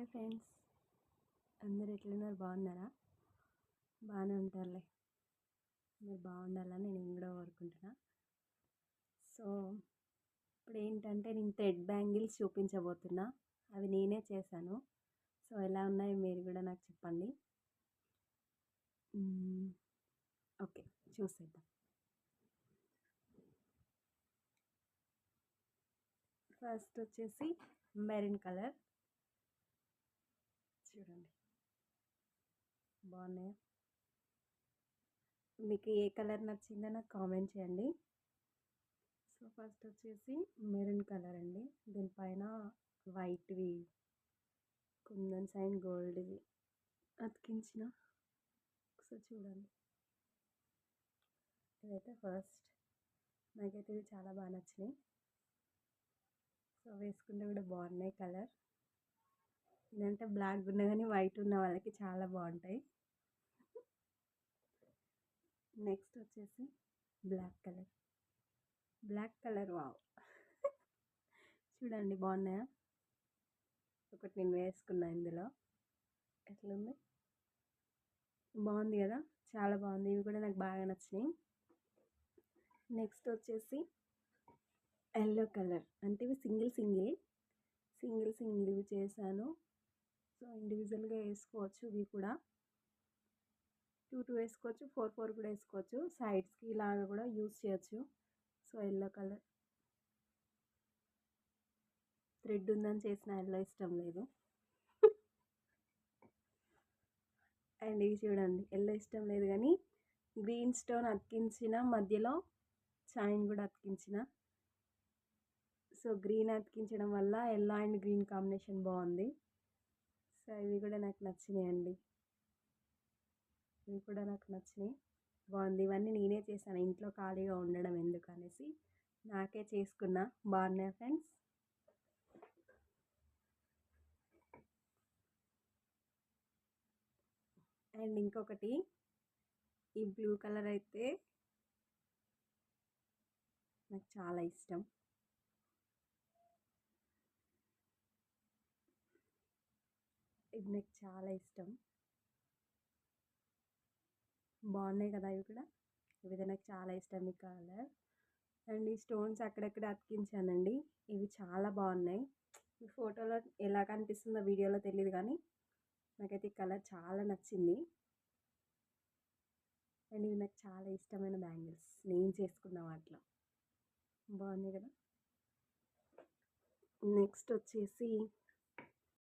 Hi friends, అందరు ఎట్లున్నారు? బాగున్నారా? బాగానే ఉంటారులే. మీరు బాగుండాలని నేను కూడా కోరుకుంటున్నా. సో ఇప్పుడు ఏంటంటే నేను థ్రెడ్ బ్యాంగిల్స్ చూపించబోతున్నా. అవి నేనే చేశాను. సో ఎలా ఉన్నాయి మీరు కూడా నాకు చెప్పండి. ఓకే, చూసేద్దాం. ఫస్ట్ వచ్చేసి మెరూన్ కలర్. చూడండి బాగున్నాయా? మీకు ఏ కలర్ నచ్చిందో నాకు కామెంట్ చేయండి. సో ఫస్ట్ వచ్చేసి మెరూన్ కలర్ అండి. దీనిపైన వైట్వి కుందన్స్ అండ్ గోల్డ్వి అతికించిన. ఒకసారి చూడండి. ఇదైతే ఫస్ట్, నాకైతే ఇవి చాలా బాగా నచ్చినాయి. సో వేసుకుంటే కూడా బాగున్నాయి కలర్. ఇదంటే బ్లాక్ ఉన్న కానీ వైట్ ఉన్న వాళ్ళకి చాలా బాగుంటాయి. నెక్స్ట్ వచ్చేసి black colour. Black colour wow చూడండి బాగున్నాయా? ఒకటి నేను వేసుకున్నా ఇందులో. ఎట్లుంది? బాగుంది కదా, చాలా బాగుంది. ఇవి కూడా నాకు బాగా నచ్చినాయి. నెక్స్ట్ వచ్చేసి ఎల్లో కలర్. అంటే ఇవి సింగిల్ చేశాను. సో ఇండివిజువల్గా వేసుకోవచ్చు. ఇవి కూడా 2 వేసుకోవచ్చు, 4 కూడా వేసుకోవచ్చు. సైడ్స్కి ఇలాగా కూడా యూజ్ చేయొచ్చు. సో ఎల్లో కలర్ థ్రెడ్ ఉందని చేసిన ఎల్లో ఇష్టం లేదు. అండ్ ఇవి చూడండి, ఎల్లో ఇష్టం లేదు కానీ గ్రీన్ స్టోన్ అతికించిన, మధ్యలో చైన్ కూడా అతికించిన. సో గ్రీన్ అతికించడం వల్ల ఎల్లో అండ్ గ్రీన్ కాంబినేషన్ బాగుంది. సో ఇవి కూడా నాకు నచ్చినాయండి. ఇవి కూడా నాకు నచ్చినాయి, బాగుంది. ఇవన్నీ నేనే చేశాను, ఇంట్లో ఖాళీగా ఉండడం ఎందుకు అనేసి నాకే చేసుకున్నా. బాగున్నాయా ఫ్రెండ్స్? అండ్ ఇంకొకటి, ఈ బ్లూ కలర్ అయితే నాకు చాలా ఇష్టం. ఇది నాకు చాలా ఇష్టం. బాగున్నాయి కదా ఇవి కూడా. ఇవి నాకు చాలా ఇష్టం ఈ కలర్. అండ్ ఈ స్టోన్స్ అక్కడక్కడ అతికించానండి. ఇవి చాలా బాగున్నాయి. ఈ ఫోటోలో ఎలా కనిపిస్తుందో వీడియోలో తెలియదు కానీ నాకైతే ఈ కలర్ చాలా నచ్చింది. అండ్ ఇవి నాకు చాలా ఇష్టమైన బ్యాంగిల్స్, నేను చేసుకున్న వాటిలో. బాగున్నాయి కదా. నెక్స్ట్ వచ్చేసి